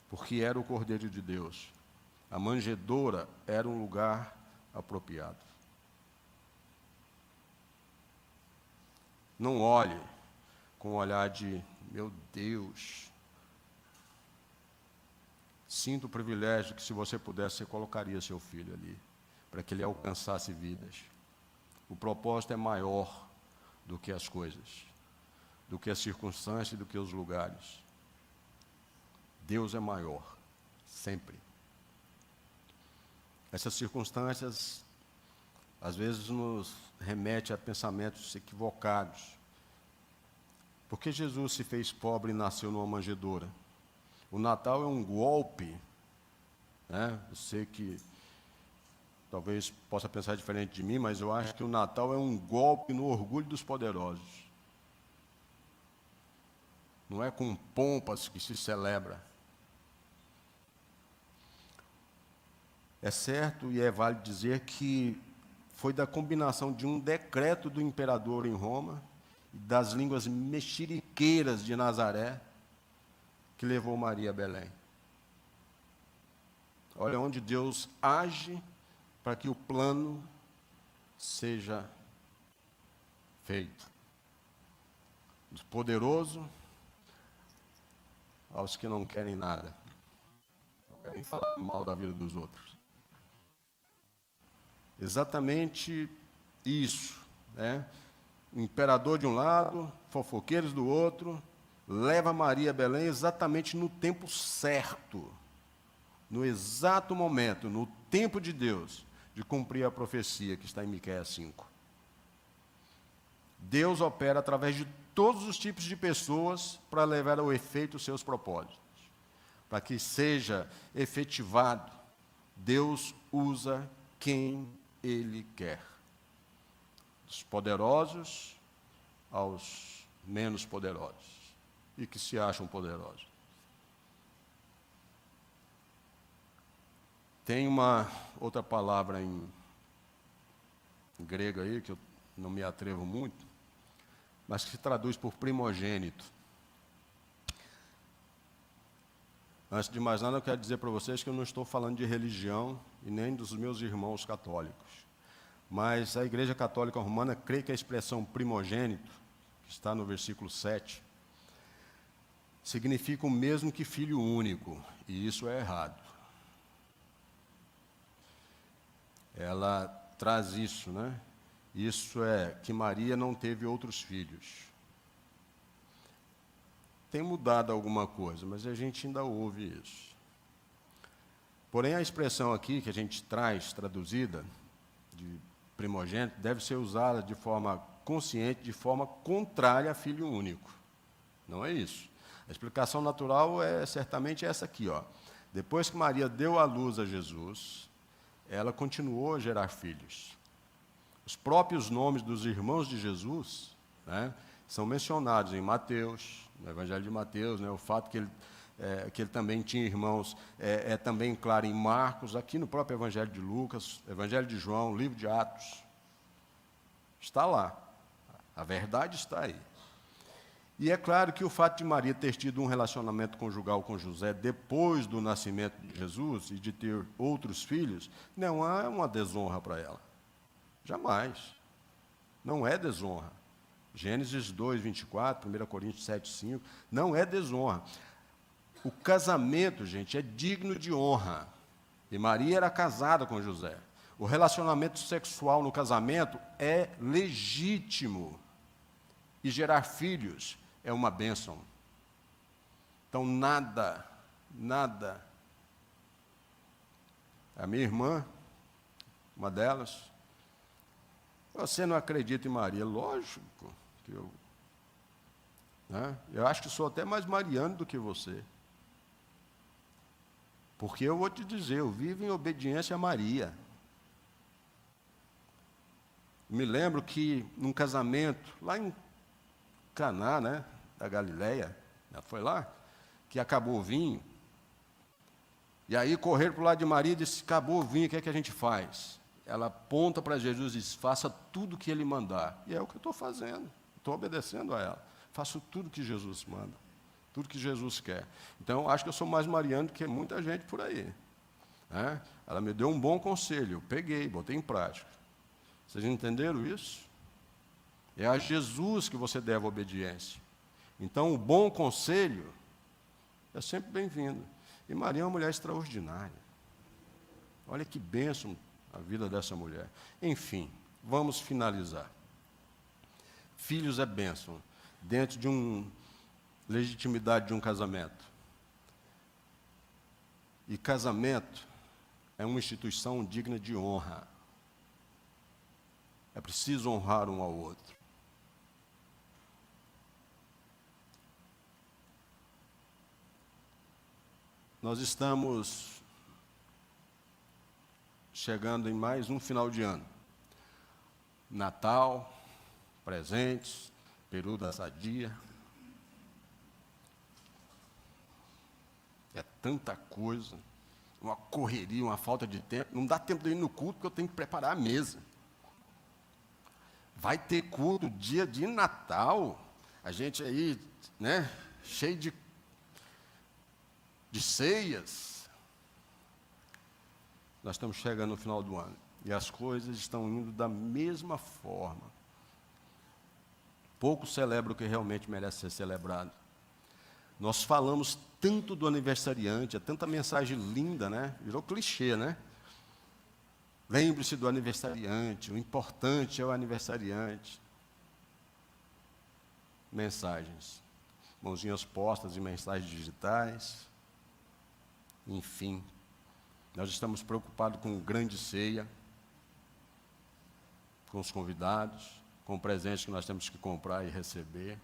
porque era o Cordeiro de Deus. A manjedoura era um lugar apropriado. Não olhe com o olhar de, meu Deus, sinto o privilégio que se você pudesse, você colocaria seu filho ali, para que ele alcançasse vidas. O propósito é maior do que as coisas, do que as circunstâncias e do que os lugares. Deus é maior, sempre. Essas circunstâncias, às vezes, nos remetem a pensamentos equivocados. Por que Jesus se fez pobre e nasceu numa manjedoura? O Natal é um golpe, né? Eu sei que talvez possa pensar diferente de mim, mas eu acho que o Natal é um golpe no orgulho dos poderosos. Não é com pompas que se celebra. É certo e é válido dizer que foi da combinação de um decreto do imperador em Roma e das línguas mexeriqueiras de Nazaré que levou Maria a Belém. Olha onde Deus age para que o plano seja feito. Do poderoso aos que não querem nada. Não querem falar mal da vida dos outros. Exatamente isso, né? O imperador de um lado, fofoqueiros do outro, leva Maria a Belém exatamente no tempo certo, no exato momento, no tempo de Deus de cumprir a profecia que está em Miqueias 5. Deus opera através de todos os tipos de pessoas para levar ao efeito os seus propósitos. Para que seja efetivado, Deus usa quem Ele quer. Dos poderosos aos menos poderosos e que se acham poderosos. Tem uma outra palavra em grego aí, que eu não me atrevo muito, mas que se traduz por primogênito. Antes de mais nada, eu quero dizer para vocês que eu não estou falando de religião e nem dos meus irmãos católicos. Mas a Igreja Católica Romana crê que a expressão primogênito, que está no versículo 7, significa o mesmo que filho único, e isso é errado. Ela traz isso, né? Isso é que Maria não teve outros filhos. Tem mudado alguma coisa, mas a gente ainda ouve isso. Porém, a expressão aqui que a gente traz, traduzida, de primogênito, deve ser usada de forma consciente, de forma contrária a filho único. Não é isso. A explicação natural é certamente essa aqui, ó. Depois que Maria deu à luz a Jesus, ela continuou a gerar filhos. Os próprios nomes dos irmãos de Jesus, né, são mencionados em Mateus, no Evangelho de Mateus, né, o fato que ele também tinha irmãos, é também claro em Marcos, aqui no próprio Evangelho de Lucas, Evangelho de João, livro de Atos. Está lá. A verdade está aí. E é claro que o fato de Maria ter tido um relacionamento conjugal com José depois do nascimento de Jesus e de ter outros filhos, não é uma desonra para ela. Jamais. Não é desonra. Gênesis 2, 24, 1 Coríntios 7, 5, não é desonra. O casamento, gente, é digno de honra. E Maria era casada com José. O relacionamento sexual no casamento é legítimo. E gerar filhos é uma bênção. Então, nada. A minha irmã, uma delas, você não acredita em Maria? Lógico que eu. Né? Eu acho que sou até mais mariano do que você. Porque eu vou te dizer, eu vivo em obediência a Maria. Me lembro que num casamento, lá em Caná, né, da Galileia, foi lá, que acabou o vinho. E aí correram para o lado de Maria e disse, acabou o vinho, o que é que a gente faz? Ela aponta para Jesus e diz, faça tudo o que Ele mandar. E é o que eu estou fazendo, estou obedecendo a ela. Faço tudo que Jesus manda, tudo que Jesus quer. Então, acho que eu sou mais mariano do que muita gente por aí. Né? Ela me deu um bom conselho, eu peguei, botei em prática. Vocês entenderam isso? É a Jesus que você deve obediência. Então, o bom conselho é sempre bem-vindo. E Maria é uma mulher extraordinária. Olha que bênção a vida dessa mulher. Enfim, vamos finalizar. Filhos é bênção, dentro de uma legitimidade de um casamento. E casamento é uma instituição digna de honra. É preciso honrar um ao outro. Nós estamos chegando em mais um final de ano. Natal, presentes, peru da sadia. É tanta coisa, uma correria, uma falta de tempo. Não dá tempo de ir no culto, porque eu tenho que preparar a mesa. Vai ter culto dia de Natal. A gente aí, né, cheio de ceias. Nós estamos chegando no final do ano. E as coisas estão indo da mesma forma. Poucos celebram o que realmente merece ser celebrado. Nós falamos tanto do aniversariante, é tanta mensagem linda, né? Virou clichê, né? Lembre-se do aniversariante, o importante é o aniversariante. Mensagens. Mãozinhas postas em mensagens digitais. Enfim. Nós estamos preocupados com grande ceia, com os convidados, com o presente que nós temos que comprar e receber.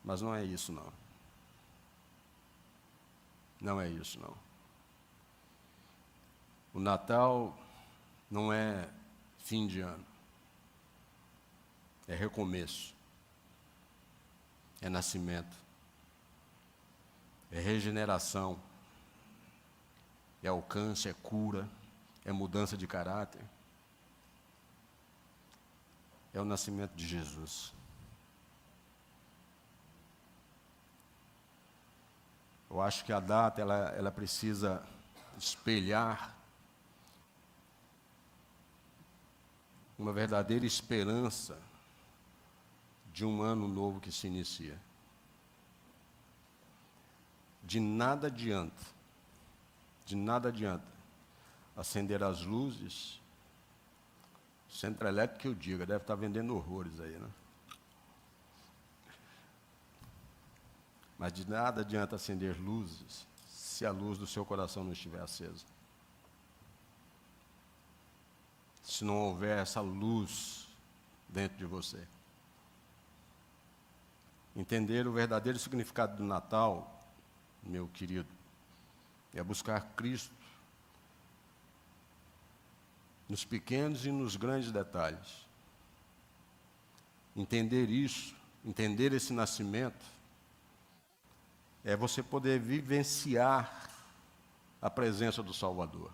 Mas não é isso, não. Não é isso, não. O Natal não é fim de ano. É recomeço. É nascimento. É regeneração. É alcance, é cura. É mudança de caráter. É o nascimento de Jesus. Eu acho que a data, ela precisa espelhar uma verdadeira esperança de um ano novo que se inicia. De nada adianta acender as luzes, centro elétrico que eu diga, deve estar vendendo horrores aí, né? Mas de nada adianta acender luzes se a luz do seu coração não estiver acesa. Se não houver essa luz dentro de você. Entender o verdadeiro significado do Natal, meu querido, é buscar Cristo nos pequenos e nos grandes detalhes. Entender isso, entender esse nascimento, é você poder vivenciar a presença do Salvador.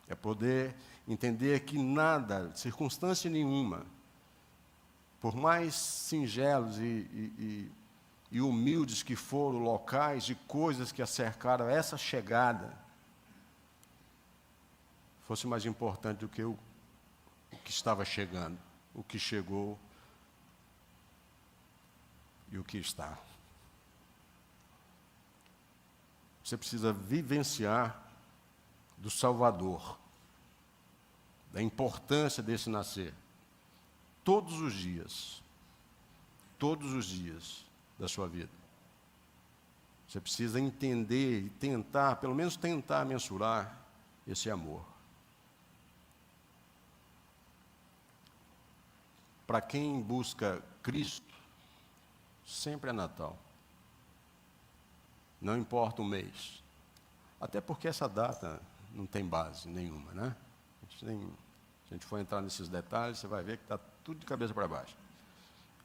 É poder entender que nada, circunstância nenhuma, por mais singelos e humildes que foram locais e coisas que acercaram essa chegada, fosse mais importante do que o que estava chegando, o que chegou e o que está. Você precisa vivenciar do Salvador, da importância desse nascer, todos os dias da sua vida. Você precisa entender e tentar, pelo menos tentar mensurar esse amor. Para quem busca Cristo, sempre é Natal. Não importa o mês. Até porque essa data não tem base nenhuma, né? Se a gente for entrar nesses detalhes, você vai ver que está tudo de cabeça para baixo.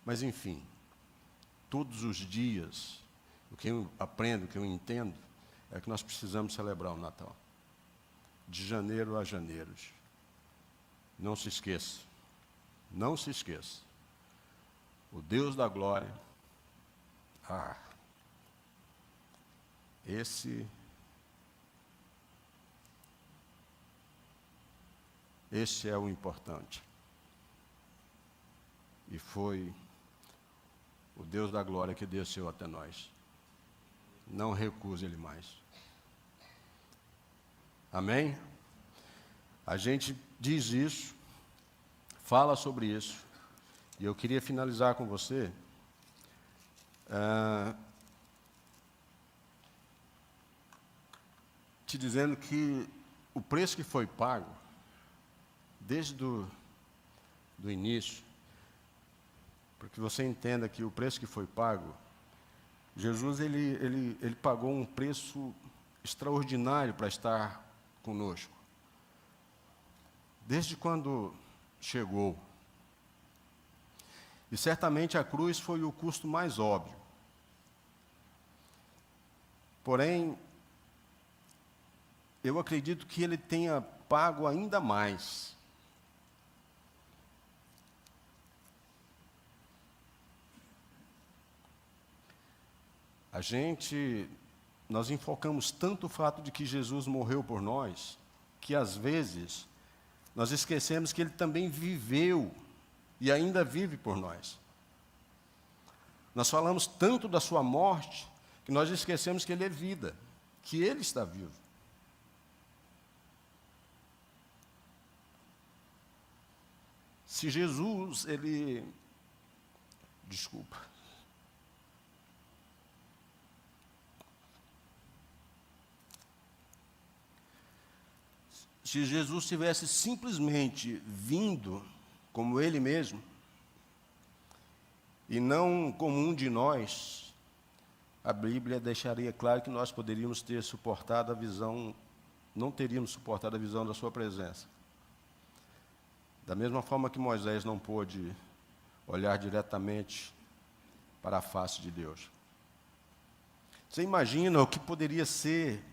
Mas, enfim, todos os dias, o que eu aprendo, o que eu entendo, é que nós precisamos celebrar o Natal. De janeiro a janeiro. Não se esqueça. Não se esqueça. O Deus da glória, esse é o importante. E foi o Deus da glória que desceu até nós. Não recuse Ele mais. Amém? A gente diz isso, fala sobre isso, e eu queria finalizar com você te dizendo que o preço que foi pago, desde do início, para que você entenda que o preço que foi pago, Jesus ele pagou um preço extraordinário para estar conosco. Desde quando chegou. E certamente a cruz foi o custo mais óbvio. Porém, eu acredito que ele tenha pago ainda mais. Nós enfocamos tanto o fato de que Jesus morreu por nós, que às vezes nós esquecemos que Ele também viveu e ainda vive por nós. Nós falamos tanto da sua morte, que nós esquecemos que Ele é vida, que Ele está vivo. Se Jesus, desculpa. se Jesus tivesse simplesmente vindo como Ele mesmo, e não como um de nós, a Bíblia deixaria claro que nós poderíamos ter suportado a visão, não teríamos suportado a visão da sua presença. Da mesma forma que Moisés não pôde olhar diretamente para a face de Deus. Você imagina o que poderia ser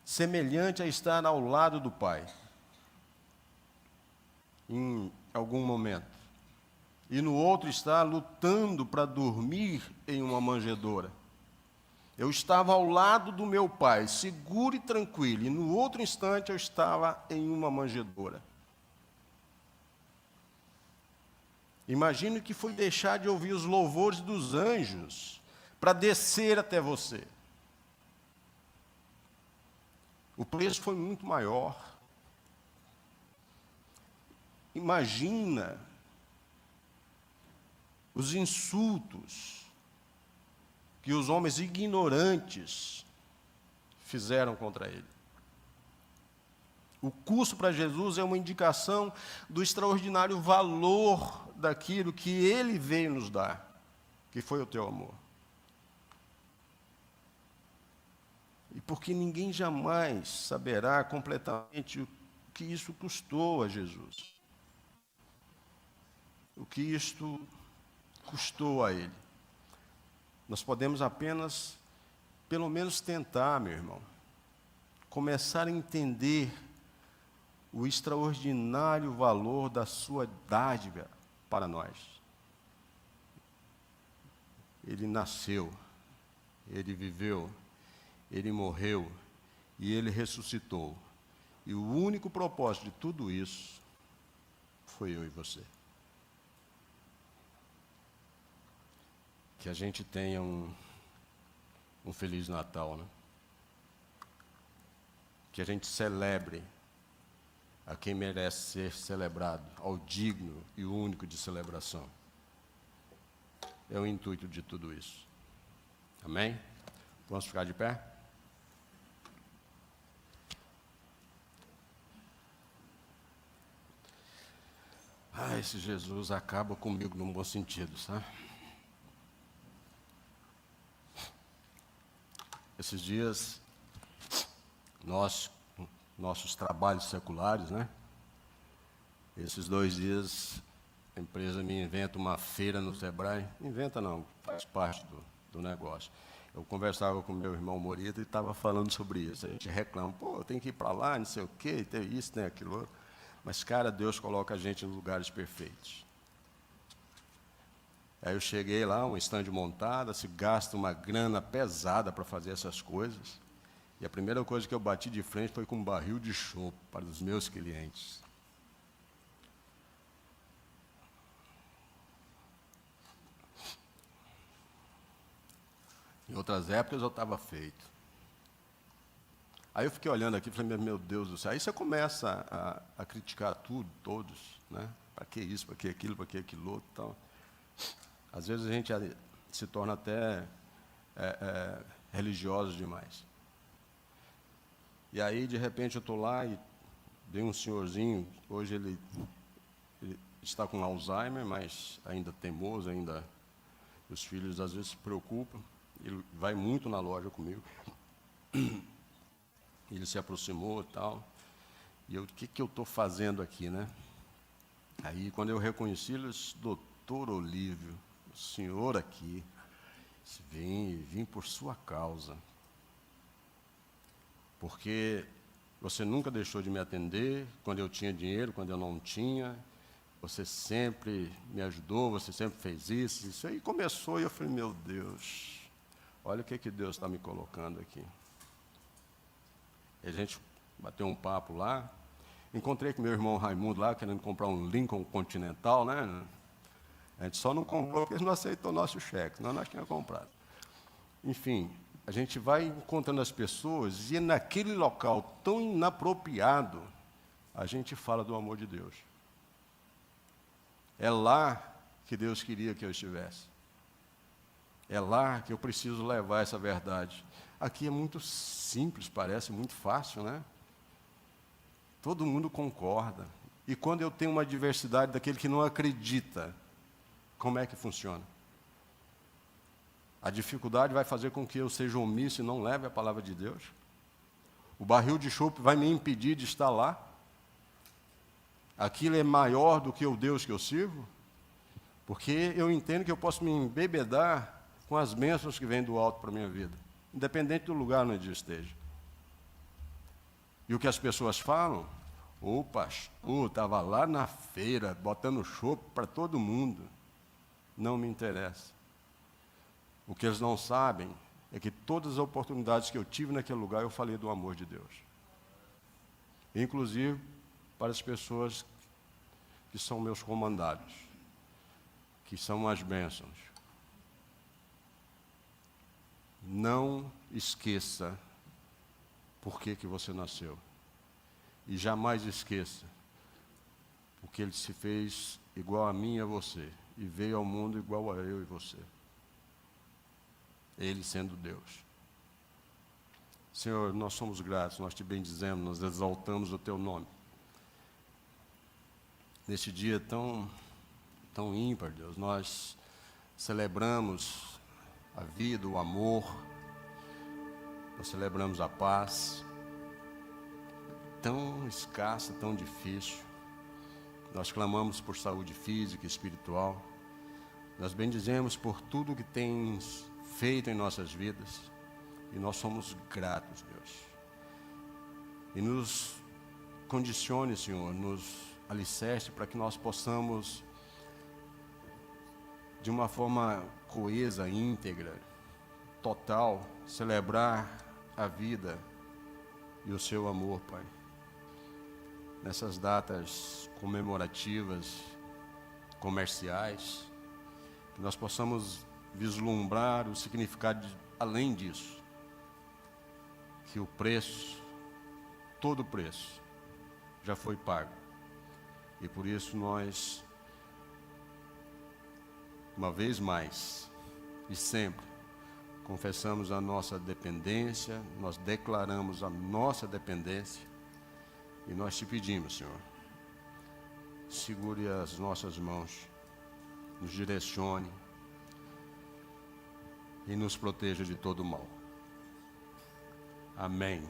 semelhante a estar ao lado do Pai, em algum momento, e no outro estar lutando para dormir em uma manjedoura. Eu estava ao lado do meu Pai, seguro e tranquilo, e no outro instante eu estava em uma manjedoura. Imagine que foi deixar de ouvir os louvores dos anjos para descer até você. O preço foi muito maior. Imagina os insultos que os homens ignorantes fizeram contra ele. O custo para Jesus é uma indicação do extraordinário valor daquilo que Ele veio nos dar, que foi o teu amor. E porque ninguém jamais saberá completamente o que isso custou a Jesus. O que isto custou a Ele. Nós podemos apenas, pelo menos tentar, meu irmão, começar a entender o extraordinário valor da sua dádiva para nós. Ele nasceu, Ele viveu, Ele morreu e Ele ressuscitou. E o único propósito de tudo isso foi eu e você. Que a gente tenha um Feliz Natal, né? Que a gente celebre a quem merece ser celebrado, ao digno e único de celebração. É o intuito de tudo isso. Amém? Vamos ficar de pé? Esse Jesus acaba comigo num bom sentido, sabe? Esses dias, nossos trabalhos seculares, né? Esses 2 dias, a empresa me inventa uma feira no Sebrae. Inventa não, faz parte do negócio. Eu conversava com meu irmão Morita e estava falando sobre isso. A gente reclama, pô, tem que ir para lá, não sei o quê, tem isso, tem aquilo outro. Mas, cara, Deus coloca a gente em lugares perfeitos. Aí eu cheguei lá, um estande montado, se gasta uma grana pesada para fazer essas coisas. E a primeira coisa que eu bati de frente foi com um barril de chopp para os meus clientes. Em outras épocas eu estava feito. Aí eu fiquei olhando aqui e falei, meu Deus do céu. Aí você começa a criticar tudo, todos, né? Para que isso, para que aquilo, para que aquilo outro, tal. Às vezes a gente se torna até religioso demais. E aí, de repente, eu estou lá e vem um senhorzinho, hoje ele está com Alzheimer, mas ainda teimoso, ainda os filhos às vezes se preocupam. Ele vai muito na loja comigo. Ele se aproximou e tal. E eu, o que eu estou fazendo aqui, né? Aí, quando eu reconheci, ele disse, doutor Olívio, o senhor aqui, vim por sua causa. Porque você nunca deixou de me atender, quando eu tinha dinheiro, quando eu não tinha. Você sempre me ajudou, você sempre fez isso. Isso aí começou e eu falei, meu Deus, olha o que Deus está me colocando aqui. E a gente bateu um papo lá. Encontrei com meu irmão Raimundo lá, querendo comprar um Lincoln Continental, né? A gente só não comprou porque eles não aceitou o nosso cheque, senão nós tínhamos comprado. Enfim, a gente vai encontrando as pessoas e naquele local tão inapropriado, a gente fala do amor de Deus. É lá que Deus queria que eu estivesse. É lá que eu preciso levar essa verdade. Aqui é muito simples, parece muito fácil, né? Todo mundo concorda. E quando eu tenho uma adversidade daquele que não acredita, como é que funciona? A dificuldade vai fazer com que eu seja omisso e não leve a palavra de Deus? O barril de chope vai me impedir de estar lá? Aquilo é maior do que o Deus que eu sirvo? Porque eu entendo que eu posso me embebedar com as bênçãos que vêm do alto para a minha vida, independente do lugar onde eu esteja. E o que as pessoas falam? O pastor estava lá na feira, botando chope para todo mundo. Não me interessa. O que eles não sabem é que todas as oportunidades que eu tive naquele lugar, eu falei do amor de Deus. Inclusive para as pessoas que são meus comandados, que são as bênçãos. Não esqueça por que você nasceu. E jamais esqueça, porque Ele se fez igual a mim e a você, e veio ao mundo igual a eu e você. Ele sendo Deus. Senhor, nós somos gratos, nós te bendizemos, nós exaltamos o teu nome. Neste dia tão ímpar, Deus, nós celebramos a vida, o amor, nós celebramos a paz, tão escassa, tão difícil. Nós clamamos por saúde física e espiritual. Nós bendizemos por tudo que tens feito em nossas vidas. E nós somos gratos, Deus. E nos condicione, Senhor, nos alicerce para que nós possamos, de uma forma coesa, íntegra, total, celebrar a vida e o seu amor, Pai. Nessas datas comemorativas, comerciais, que nós possamos vislumbrar o significado além disso, que o preço, todo o preço, já foi pago. E por isso nós, uma vez mais e sempre, confessamos a nossa dependência, nós declaramos a nossa dependência, e nós te pedimos, Senhor, segure as nossas mãos, nos direcione e nos proteja de todo o mal. Amém.